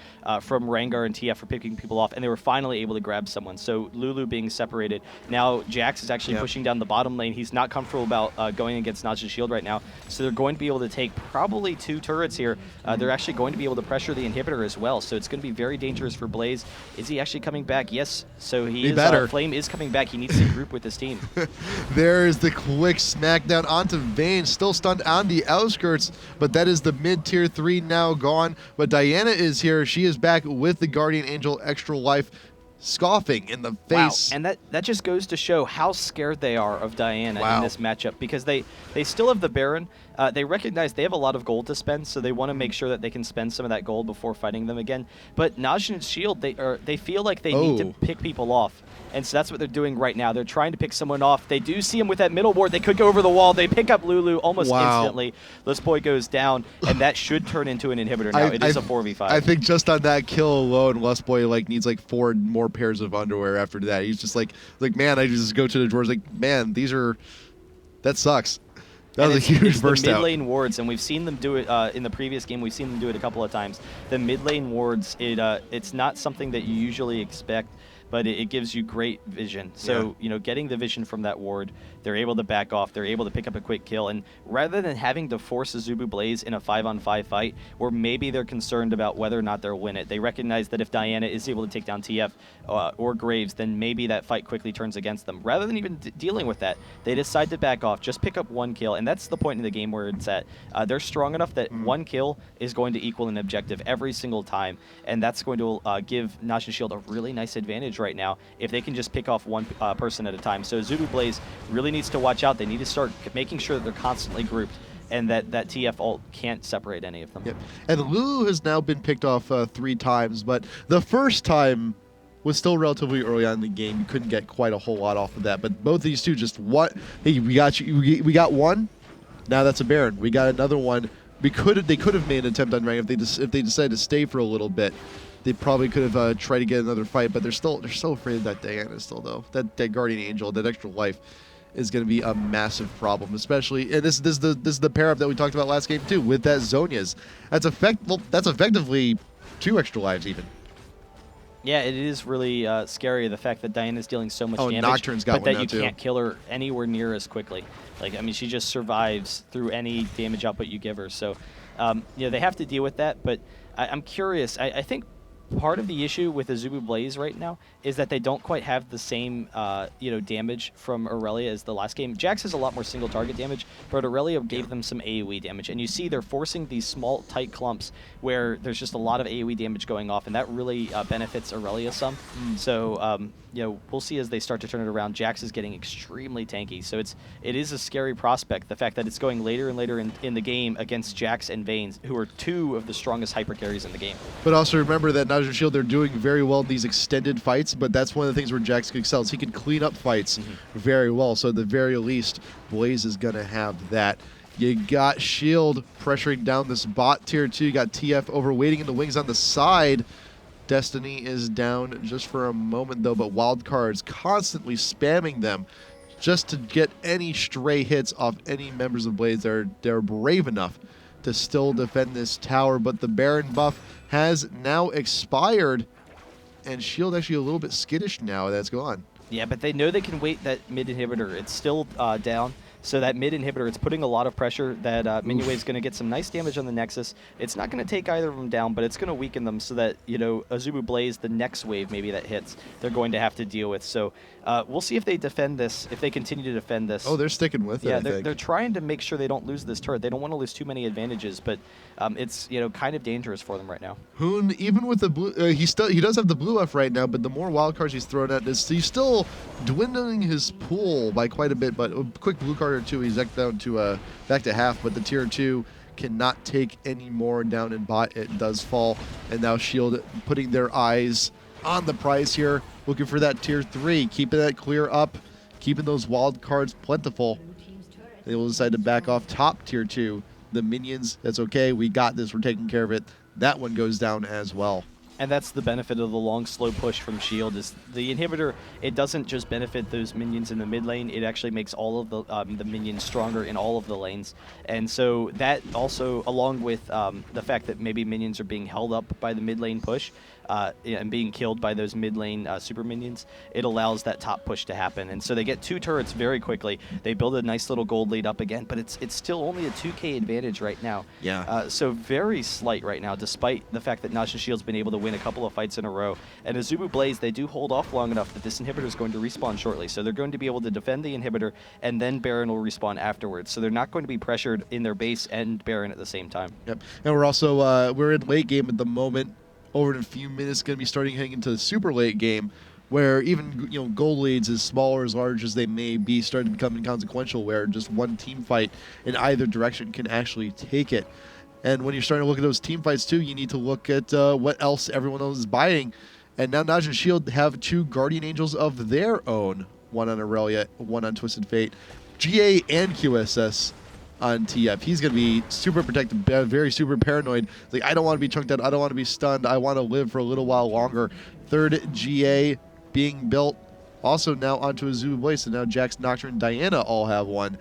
from Rengar and TF for picking people off, and they were finally able to grab someone. So Lulu being separated. Now Jax is actually pushing down the bottom lane. He's not comfortable about going against Najin Shield right now, so they're going to be able to take probably 2 turrets here. They're actually going to be able to pressure the inhibitor as well, so it's going to be very dangerous for Blaze. Is he actually coming back? Yes, so he is. Flame is coming back. He needs to group with this team. There's the quick smackdown onto Vayne, still stunned on the outskirts, but that is the mid-tier 3 now gone. But Diana is here. She is back with the Guardian Angel extra life. scoffing in the face. Wow, and that just goes to show how scared they are of Diana Wow. in this matchup, because they still have the Baron. They recognize they have a lot of gold to spend, so they want to make sure that they can spend some of that gold before fighting them again. But Najin and Shield, they feel like they need to pick people off, and so that's what they're doing right now. They're trying to pick someone off. They do see him with that middle ward. They could go over the wall. They pick up Lulu almost instantly. This boy goes down, and that should turn into an inhibitor now. It is a 4v5. I think just on that kill alone, Lustboy needs 4 more pairs of underwear after that. He's just like man, I just go to the drawers man, that sucks. That was a huge burst out. The mid lane wards, and we've seen them do it in the previous game. We've seen them do it a couple of times. The mid lane wards, it's not something that you usually expect, but it gives you great vision. So, getting the vision from that ward, they're able to back off. They're able to pick up a quick kill. And rather than having to force Azubu Blaze in a 5-on-5 fight, where maybe they're concerned about whether or not they'll win it, they recognize that if Diana is able to take down TF or Graves, then maybe that fight quickly turns against them. Rather than even dealing with that, they decide to back off, just pick up 1 kill. And that's the point in the game where it's at. They're strong enough that 1 kill is going to equal an objective every single time. And that's going to give Najin Shield a really nice advantage right now if they can just pick off 1 person at a time. So Azubu Blaze really needs to watch out. They need to start making sure that they're constantly grouped and that TF ult can't separate any of them. Yep. And Lulu has now been picked off 3 times, but the first time was still relatively early on in the game. You couldn't get quite a whole lot off of that, but both of these two just hey, we got you. We got 1. Now that's a Baron. We got another one. They could have made an attempt on rank if they decided to stay for a little bit. They probably could have tried to get another fight, but they're so afraid of that Diana still, though. That Guardian Angel, that extra life, is going to be a massive problem, especially. And this is the pair up that we talked about last game too, with that Zhonya's. That's effectively 2 extra lives even. Yeah, it is really scary, the fact that Diana's dealing so much damage, Nocturne's got but that one now, you too. can't kill her anywhere near as quickly. She just survives through any damage output you give her. So, they have to deal with that. But I'm curious. I think part of the issue with Azubu Blaze right now is that they don't quite have the same, damage from Aurelia as the last game. Jax has a lot more single target damage, but Aurelia gave them some AoE damage. And you see they're forcing these small, tight clumps where there's just a lot of AoE damage going off, and that really benefits Aurelia some. So, we'll see as they start to turn it around. Jax is getting extremely tanky, so it is a scary prospect, the fact that it's going later and later in the game against Jax and Vayne, who are 2 of the strongest hyper carries in the game. But also remember that Najin Shield, they're doing very well in these extended fights, but that's one of the things where Jax excels. He can clean up fights very well, so at the very least, Blaze is going to have that. You got Shield pressuring down this bot tier 2. You got TF overweighting in the wings on the side. Destiny is down just for a moment, though, but Wildcard's constantly spamming them just to get any stray hits off any members of Blaze. They're brave enough to still defend this tower, but the Baron buff has now expired, and Shield actually a little bit skittish now that it's gone. Yeah, but they know they can wait that mid inhibitor. It's still down. So that mid inhibitor, it's putting a lot of pressure. That Minuet is going to get some nice damage on the Nexus. It's not going to take either of them down, but it's going to weaken them so that, Azubu Blaze, the next wave maybe that hits, they're going to have to deal with. So we'll see if they defend this, if they continue to defend this. Oh, they're sticking with it, yeah, I think. They're trying to make sure they don't lose this turret. They don't want to lose too many advantages, but it's, kind of dangerous for them right now. Hoon, even with the blue, he does have the blue buff right now, but the more wild cards he's thrown at this, he's still dwindling his pool by quite a bit, but a quick blue card or 2, he's down to back to half, but the tier 2 cannot take any more down in bot. It does fall, and now Shield putting their eyes on the prize here, looking for that tier 3, keeping that clear up, keeping those wild cards plentiful. They will decide to back off top tier 2. The minions, that's okay, we got this, we're taking care of it. That one goes down as well. And that's the benefit of the long, slow push from Shield, is the inhibitor, it doesn't just benefit those minions in the mid lane, it actually makes all of the minions stronger in all of the lanes. And so that also, along with the fact that maybe minions are being held up by the mid lane push, and being killed by those mid lane super minions, it allows that top push to happen. And so they get 2 turrets very quickly. They build a nice little gold lead up again, but it's still only a 2k advantage right now. Yeah. So very slight right now, despite the fact that Najin Shield's been able to win a couple of fights in a row. And Azubu Blaze, they do hold off long enough that this inhibitor is going to respawn shortly. So they're going to be able to defend the inhibitor, and then Baron will respawn afterwards. So they're not going to be pressured in their base and Baron at the same time. Yep. And we're also we're in late game at the moment. Over in a few minutes, going to be starting heading into the super late game. where even gold leads, as small or as large as they may be, start to become inconsequential, where just one team fight in either direction can actually take it. And when you're starting to look at those team fights too, you need to look at what else everyone else is buying. And now Najin Shield have 2 Guardian Angels of their own, one on Aurelia, one on Twisted Fate, GA and QSS on TF. He's going to be super protective, very super paranoid. Like, I don't want to be chunked out. I don't want to be stunned. I want to live for a little while longer. 3rd GA being built. Also now onto Azubu Blaze. So now Jax, Nocturne, and Diana all have one.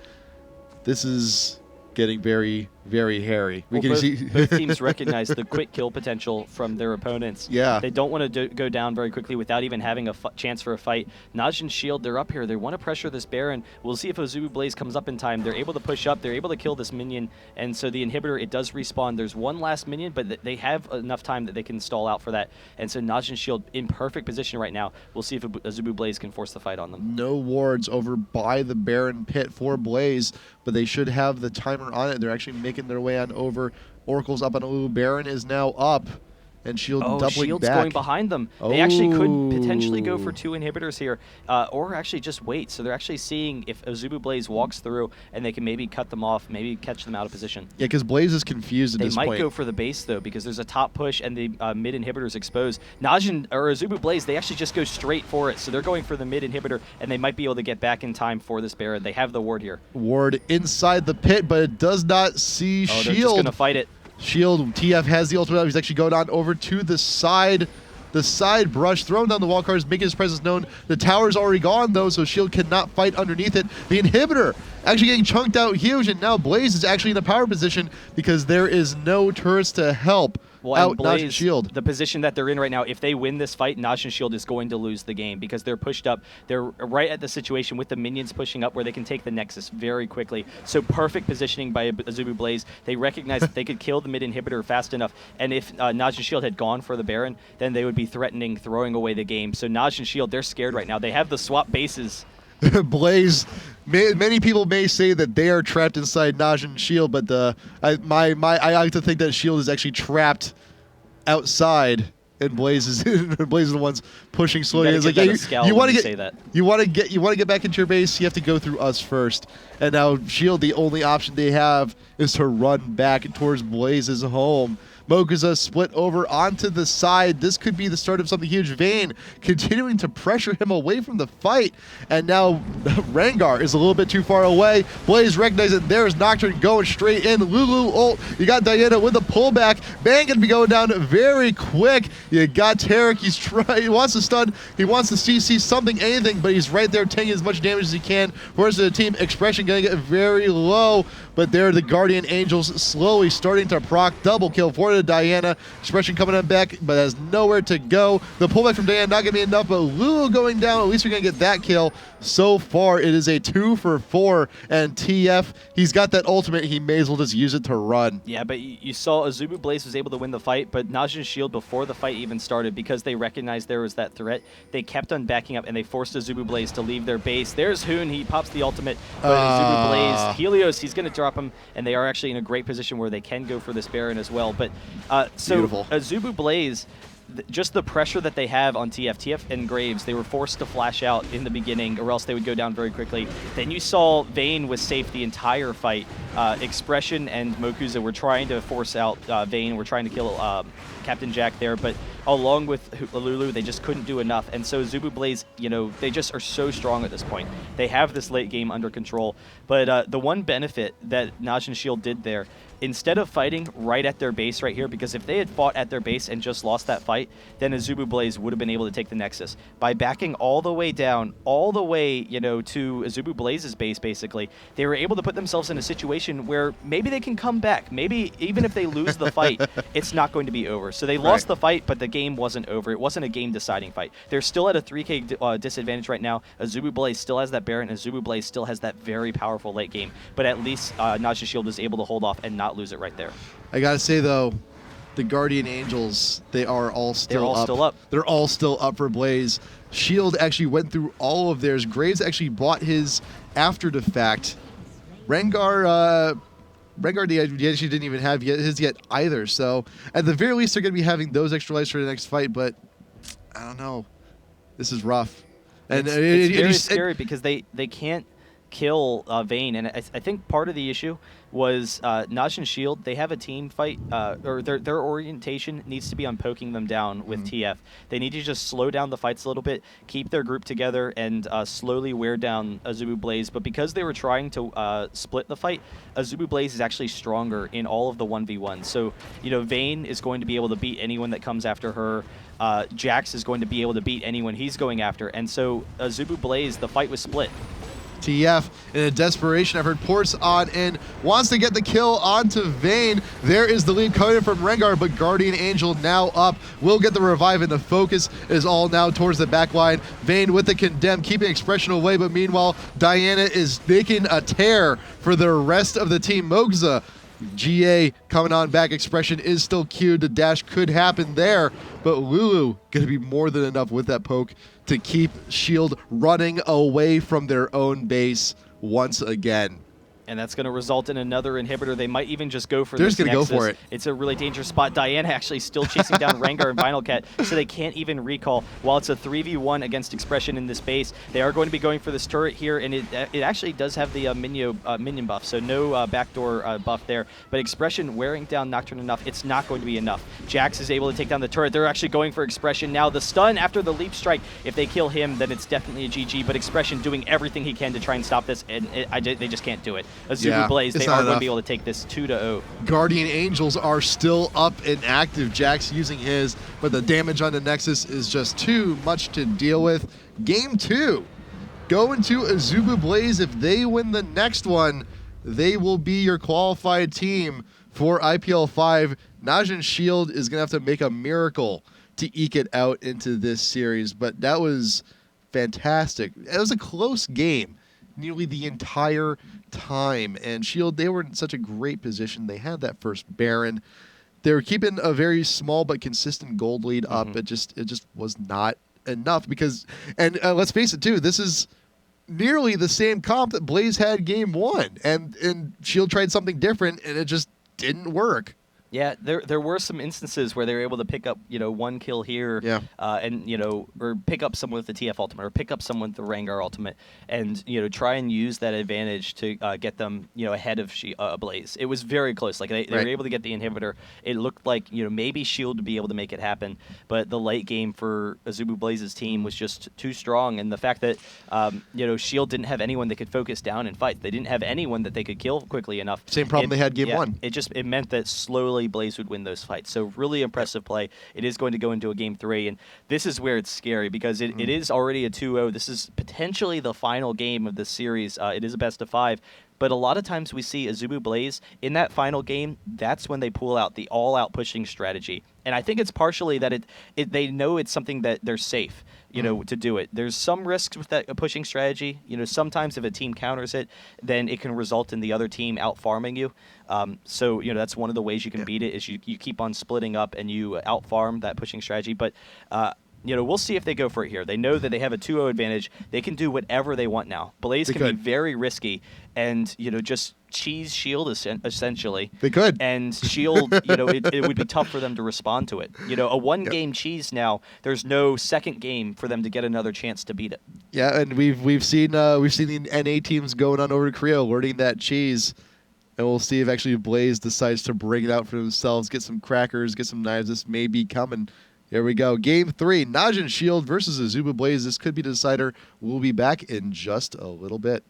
This is getting very, very hairy. Well, both teams recognize the quick kill potential from their opponents. Yeah. They don't want to go down very quickly without even having a chance for a fight. Najin Shield, they're up here. They want to pressure this Baron. We'll see if Azubu Blaze comes up in time. They're able to push up. They're able to kill this minion. And so the inhibitor, it does respawn. There's one last minion, but they have enough time that they can stall out for that. And so Najin Shield in perfect position right now. We'll see if Azubu Blaze can force the fight on them. No wards over by the Baron pit for Blaze, but they should have the timer on it. They're actually making their way on over. Oracle's up on Alu. Baron is now up, and Shield doubling Shield's back. going behind them. They actually could potentially go for 2 inhibitors here, or actually just wait. So they're actually seeing if Azubu Blaze walks through, and they can maybe cut them off, maybe catch them out of position. Yeah, because Blaze is confused at this point. They might go for the base, though, because there's a top push, and the mid inhibitor is exposed. Najin, or Azubu Blaze, they actually just go straight for it. So they're going for the mid inhibitor, and they might be able to get back in time for this Baron. They have the ward here. Ward inside the pit, but it does not see Shield. They're just going to fight it. Shield, TF has the ultimate. He's actually going on over to the side. The side brush, throwing down the wall cards, making his presence known. The tower's already gone, though, so Shield cannot fight underneath it. The inhibitor actually getting chunked out huge, and now Blaze is actually in a power position because there is no turrets to help. Well, and Blaze, Najin Shield. The position that they're in right now, if they win this fight, Najin Shield is going to lose the game because they're pushed up. They're right at the situation with the minions pushing up where they can take the Nexus very quickly. So perfect positioning by Azubu Blaze. They recognize that they could kill the mid inhibitor fast enough. And if Najin Shield had gone for the Baron, then they would be threatening throwing away the game. So Najin Shield, they're scared right now. They have the swap bases. Blaze, many people may say that they are trapped inside Najin Shield, but I like to think that Shield is actually trapped outside, and Blaze is the ones pushing slowly. It's like, you want to get back into your base, you have to go through us first. And now Shield, the only option they have is to run back towards Blaze's home. Mokuza split over onto the side. This could be the start of something huge. Vayne continuing to pressure him away from the fight. And now Rengar is a little bit too far away. Blaze recognizes it. There's Nocturne going straight in. Lulu ult. You got Diana with the pullback. Bang going to be going down very quick. You got Tarek. He wants to stun. He wants to CC something, anything, but he's right there taking as much damage as he can. Whereas the team Expression going to get very low. But there the Guardian Angels slowly starting to proc. Double kill for the Diana. Expression coming on back, but has nowhere to go. The pullback from Diana not going to be enough, but Lulu going down. At least we're going to get that kill. So far, it is a 2 for 4, and TF, he's got that ultimate. He may as well just use it to run. Yeah, but you saw Azubu Blaze was able to win the fight, but Najin Shield, before the fight even started, because they recognized there was that threat, they kept on backing up, and they forced Azubu Blaze to leave their base. There's Hoon. He pops the ultimate, but Azubu Blaze, Helios, he's going to drop him, and they are actually in a great position where they can go for this Baron as well. But so Beautiful. Azubu Blaze, just the pressure that they have on TF and Graves, they were forced to flash out in the beginning or else they would go down very quickly. Then you saw Vayne was safe the entire fight. Expression and Mokuza were trying to force out Vayne, were trying to kill Captain Jack there, but along with Lulu, they just couldn't do enough. And so Azubu Blaze, they just are so strong at this point. They have this late game under control. But the one benefit that Najin Shield did there, instead of fighting right at their base right here, because if they had fought at their base and just lost that fight, then Azubu Blaze would have been able to take the Nexus. By backing all the way down, all the way, to Azubu Blaze's base, basically, they were able to put themselves in a situation where maybe they can come back. Maybe even if they lose the fight, it's not going to be over. So they lost the fight, but the game wasn't over. It wasn't a game-deciding fight. They're still at a 3K disadvantage right now. Azubu Blaze still has that Baron. Azubu Blaze still has that very powerful late game. But at least Najin Shield is able to hold off and not lose it right there. I gotta say though, the Guardian Angels, they are all still up. They're all still up for Blaze. Shield actually went through all of theirs. Graves actually bought his after the fact. Rengar he actually didn't even have his yet either. So at the very least, they're going to be having those extra lives for the next fight. But I don't know. This is rough. And it's very scary because they can't kill Vayne, and I think part of the issue was Najin Shield. They have a team fight, or their orientation needs to be on poking them down with TF. They need to just slow down the fights a little bit, keep their group together, and slowly wear down Azubu Blaze. But because they were trying to split the fight, Azubu Blaze is actually stronger in all of the 1v1s. So, Vayne is going to be able to beat anyone that comes after her. Jax is going to be able to beat anyone he's going after. And so Azubu Blaze, the fight was split. TF, in a desperation effort, ports on in, wants to get the kill onto Vayne. There is the lead coming from Rengar, but Guardian Angel now up. Will get the revive, and the focus is all now towards the back line. Vayne with the condemn, keeping Expression away, but meanwhile, Diana is making a tear for the rest of the team. Mogza, GA coming on back. Expression is still queued. The dash could happen there, but Lulu going to be more than enough with that poke to keep Shield running away from their own base once again. And that's going to result in another inhibitor. They might even just go for They're this just going to go for it. It's a really dangerous spot. Diana actually still chasing down Rengar and Vinyl Cat, so they can't even recall. While it's a 3v1 against Expression in this base, they are going to be going for this turret here, and it actually does have the minion buff, so no backdoor buff there. But Expression wearing down Nocturne enough, it's not going to be enough. Jax is able to take down the turret. They're actually going for Expression now. The stun after the leap strike, if they kill him, then it's definitely a GG, but Expression doing everything he can to try and stop this, and they just can't do it. Azubu Blaze, they are going to be able to take this 2-0. Guardian Angels are still up and active. Jax using his, but the damage on the Nexus is just too much to deal with. Game 2, going to Azubu Blaze. If they win the next one, they will be your qualified team for IPL5. Najin Shield is going to have to make a miracle to eke it out into this series, but that was fantastic. It was a close game nearly the entire time, and Shield, they were in such a great position. They had that first Baron. They were keeping a very small but consistent gold lead up. It just was not enough because, and let's face it too, this is nearly the same comp that Blaze had game 1, and Shield tried something different, and it just didn't work. Yeah, there were some instances where they were able to pick up, one kill here, and or pick up someone with the TF ultimate, or pick up someone with the Rengar ultimate, and try and use that advantage to get them, ahead of Blaze. It was very close. Like they were able to get the inhibitor. It looked like maybe Shield would be able to make it happen, but the late game for Azubu Blaze's team was just too strong, and the fact that Shield didn't have anyone that could focus down and fight. They didn't have anyone that they could kill quickly enough. Same problem they had game 1. It meant that slowly Blaze would win those fights. So really impressive play. It is going to go into a game 3, and this is where it's scary because it is already a 2-0. This is potentially the final game of this series. It is a best of 5. But a lot of times we see Azubu Blaze in that final game, that's when they pull out the all-out pushing strategy. And I think it's partially that they know it's something that they're safe, to do it. There's some risks with that pushing strategy. Sometimes if a team counters it, then it can result in the other team out-farming you. So, that's one of the ways you can beat it is you keep on splitting up and you out-farm that pushing strategy. But, we'll see if they go for it here. They know that they have a 2-0 advantage. They can do whatever they want now. Blaze can be very risky and, just cheese Shield essentially. They could. And Shield, it would be tough for them to respond to it. A one-game cheese now, there's no second game for them to get another chance to beat it. Yeah, and we've seen the NA teams going on over to Korea, learning that cheese. And we'll see if actually Blaze decides to bring it out for themselves, get some crackers, get some knives. This may be coming. Here we go. Game 3, Najin Shield versus Azubu Blaze. This could be the decider. We'll be back in just a little bit.